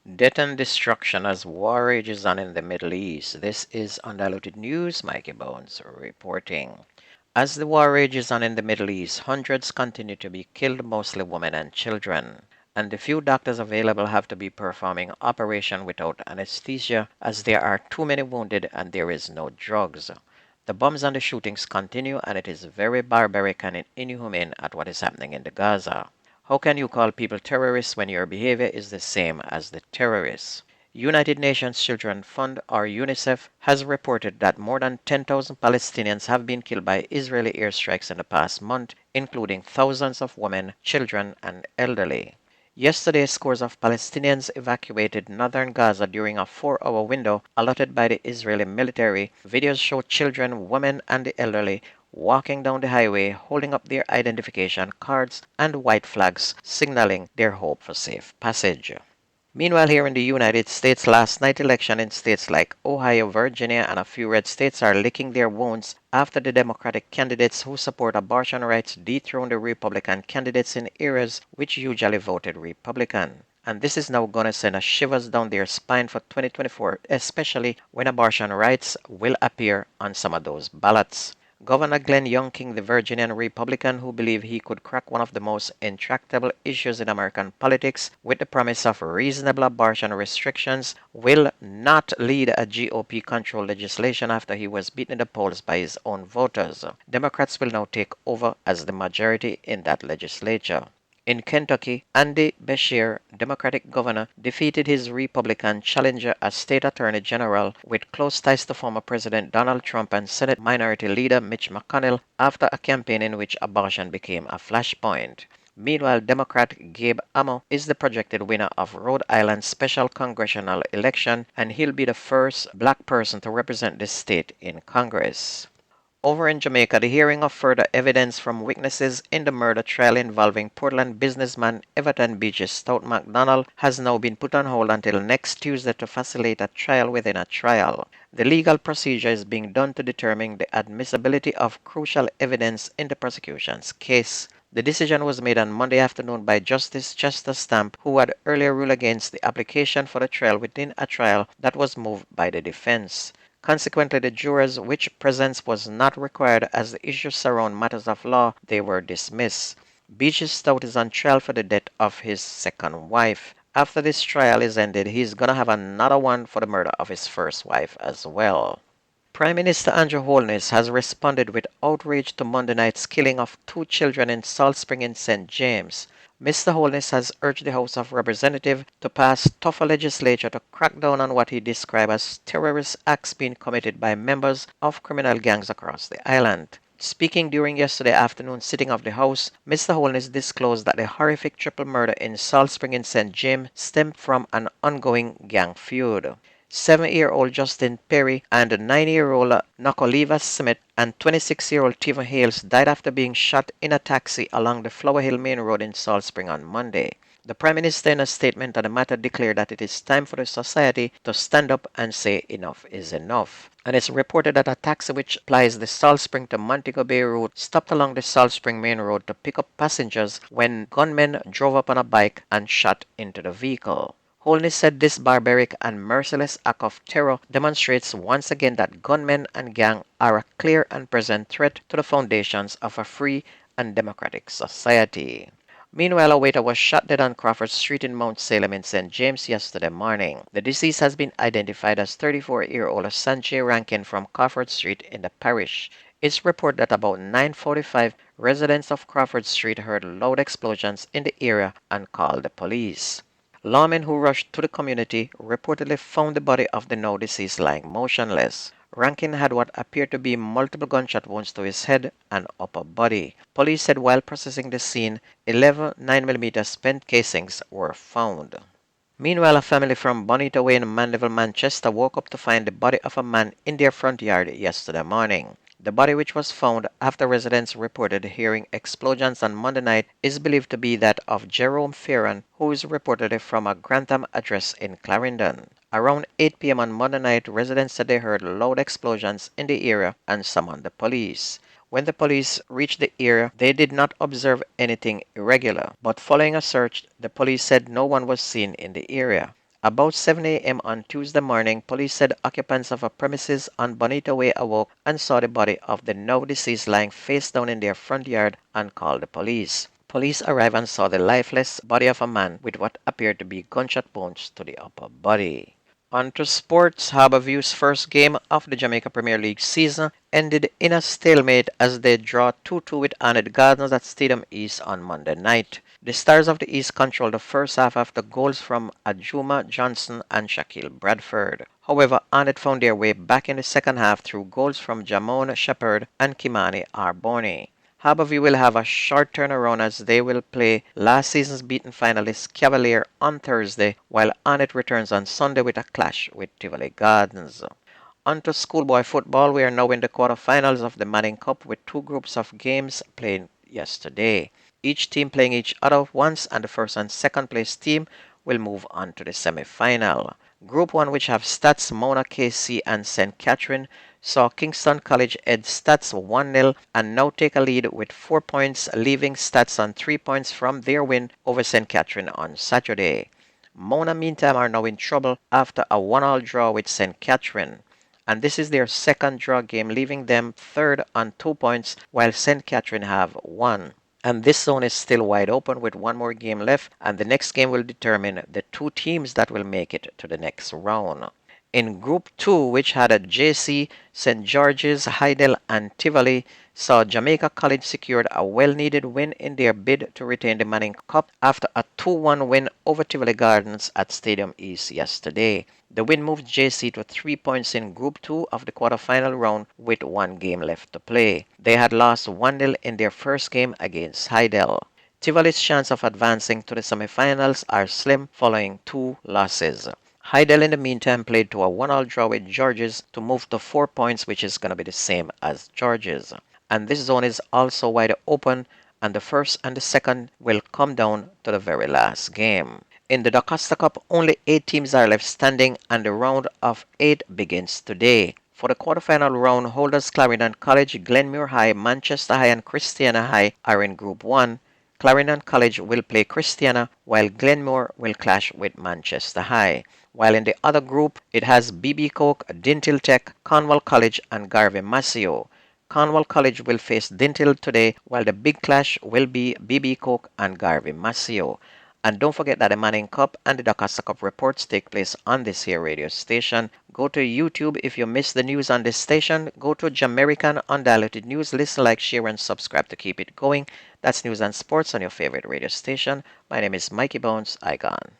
Death and destruction as war rages on in the Middle East. This is Undiluted News. Mikey Bones reporting. As the war rages on in the Middle East, hundreds continue to be killed, mostly women and children. And the few doctors available have to be performing operation without anesthesia as there are too many wounded and there is no drugs. The bombs and the shootings continue, and it is very barbaric and inhumane at what is happening in the Gaza. How can you call people terrorists when your behavior is the same as the terrorists? United Nations Children Fund, or UNICEF, has reported that more than 10,000 Palestinians have been killed by Israeli airstrikes in the past month, including thousands of women, children, and elderly. Yesterday, scores of Palestinians evacuated northern Gaza during a 4-hour window allotted by the Israeli military. Videos show children, women, and the elderly walking down the highway holding up their identification cards and white flags, signaling their hope for safe passage. Meanwhile, here in the United States, last night's election in states like Ohio, Virginia, and a few red states are licking their wounds after the Democratic candidates who support abortion rights dethroned the Republican candidates in areas which usually voted Republican. And this is now going to send a shivers down their spine for 2024, especially when abortion rights will appear on some of those ballots. Governor Glenn Youngkin, the Virginian Republican who believed he could crack one of the most intractable issues in American politics with the promise of reasonable abortion restrictions, will not lead a GOP-controlled legislation after he was beaten in the polls by his own voters. Democrats will now take over as the majority in that legislature. In Kentucky, Andy Beshear, Democratic governor, defeated his Republican challenger as state attorney general with close ties to former President Donald Trump and Senate Minority Leader Mitch McConnell after a campaign in which abortion became a flashpoint. Meanwhile, Democrat Gabe Amo is the projected winner of Rhode Island's special congressional election, and he'll be the first black person to represent this state in Congress. Over in Jamaica, the hearing of further evidence from witnesses in the murder trial involving Portland businessman Everton Beaches Stout McDonald has now been put on hold until next Tuesday to facilitate a trial within a trial. The legal procedure is being done to determine the admissibility of crucial evidence in the prosecution's case. The decision was made on Monday afternoon by Justice Chester Stamp, who had earlier ruled against the application for the trial within a trial that was moved by the defense. Consequently, the jurors which presence was not required as the issues surround matters of law, they were dismissed. Beaches Stout is on trial for the death of his second wife. After this trial is ended, he's gonna have another one for the murder of his first wife as well. Prime Minister Andrew Holness has responded with outrage to Monday night's killing of 2 children in Salt Spring in St. James. Mr. Holness has urged the House of Representatives to pass tougher legislation to crack down on what he described as terrorist acts being committed by members of criminal gangs across the island. Speaking during yesterday afternoon's sitting of the House, Mr. Holness disclosed that the horrific triple murder in Salt Spring in St. James stemmed from an ongoing gang feud. 7-year-old Justin Perry and 9-year-old Nakoleva Smith and 26-year-old Tiva Hales died after being shot in a taxi along the Flower Hill Main Road in Salt Spring on Monday. The Prime Minister in a statement on the matter declared that it is time for the society to stand up and say enough is enough. And it's reported that a taxi which plies the Salt Spring to Montego Bay route stopped along the Salt Spring Main Road to pick up passengers when gunmen drove up on a bike and shot into the vehicle. Holness said this barbaric and merciless act of terror demonstrates once again that gunmen and gang are a clear and present threat to the foundations of a free and democratic society. Meanwhile, a waiter was shot dead on Crawford Street in Mount Salem in St. James yesterday morning. The deceased has been identified as 34-year-old Sanjay Rankin from Crawford Street in the parish. It's reported that about 9:45, residents of Crawford Street heard loud explosions in the area and called the police. Lawmen who rushed to the community reportedly found the body of the now deceased lying motionless. Rankin had what appeared to be multiple gunshot wounds to his head and upper body. Police said while processing the scene, 11 9mm spent casings were found. Meanwhile, a family from Bonita Way in Mandeville, Manchester woke up to find the body of a man in their front yard yesterday morning. The body, which was found after residents reported hearing explosions on Monday night, is believed to be that of Jerome Ferran, who is reportedly from a Grantham address in Clarendon. Around 8 p.m. on Monday night, residents said they heard loud explosions in the area and summoned the police. When the police reached the area, they did not observe anything irregular, but following a search, the police said no one was seen in the area. About 7 a.m. on Tuesday morning, police said occupants of a premises on Bonita Way awoke and saw the body of the now deceased lying face down in their front yard and called the police. Police arrived and saw the lifeless body of a man with what appeared to be gunshot wounds to the upper body. On to sports. Harborview's first game of the Jamaica Premier League season ended in a stalemate as they draw 2-2 with Arnett Gardens at Stadium East on Monday night. The Stars of the East controlled the first half after goals from Ajuma Johnson and Shaquille Bradford. However, Arnett found their way back in the second half through goals from Jamon Shepherd and Kimani Arboni. Harborview will have a short turnaround as they will play last season's beaten finalist Cavalier on Thursday, while Arnett returns on Sunday with a clash with Tivoli Gardens. On to schoolboy football. We are now in the quarterfinals of the Manning Cup with two groups of games played yesterday. Each team playing each other once, and the first and second place team will move on to the semi-final. Group 1, which have Stats, Mona KC, and St. Catherine, saw Kingston College head Stats 1-0 and now take a lead with 4 points, leaving Stats on 3 points from their win over St. Catherine on Saturday. Mona, meantime, are now in trouble after a 1-1 draw with St. Catherine, and this is their second draw game, leaving them third on 2 points, while St. Catherine have 1. And this zone is still wide open with one more game left, and the next game will determine the two teams that will make it to the next round. In Group 2, which had a JC, St. George's, Heidel, and Tivoli, saw Jamaica College secured a well-needed win in their bid to retain the Manning Cup after a 2-1 win over Tivoli Gardens at Stadium East yesterday. The win moved JC to 3 points in Group 2 of the quarterfinal round with one game left to play. They had lost 1-0 in their first game against Heidel. Tivoli's chance of advancing to the semifinals are slim following 2 losses. Heidel, in the meantime, played to a 1-1 draw with Georges to move to 4 points, which is going to be the same as Georges. And this zone is also wide open, and the first and the second will come down to the very last game. In the DSSA Cup, only 8 teams are left standing, and the round of 8 begins today. For the quarterfinal round, holders Clarendon College, Glenmuir High, Manchester High, and Christiana High are in Group 1. Clarendon College will play Christiana, while Glenmuir will clash with Manchester High. While in the other group, it has BB Coke, Dintil Tech, Cornwall College, and Garvey Maceo. Cornwall College will face Dintil today, while the big clash will be BB Coke and Garvey Maceo. And don't forget that the Manning Cup and the DSSA Cup reports take place on this here radio station. Go to YouTube if you miss the news on this station. Go to Jamaican Undiluted News. Listen, like, share, and subscribe to keep it going. That's news and sports on your favorite radio station. My name is Mikey Bones. I gone.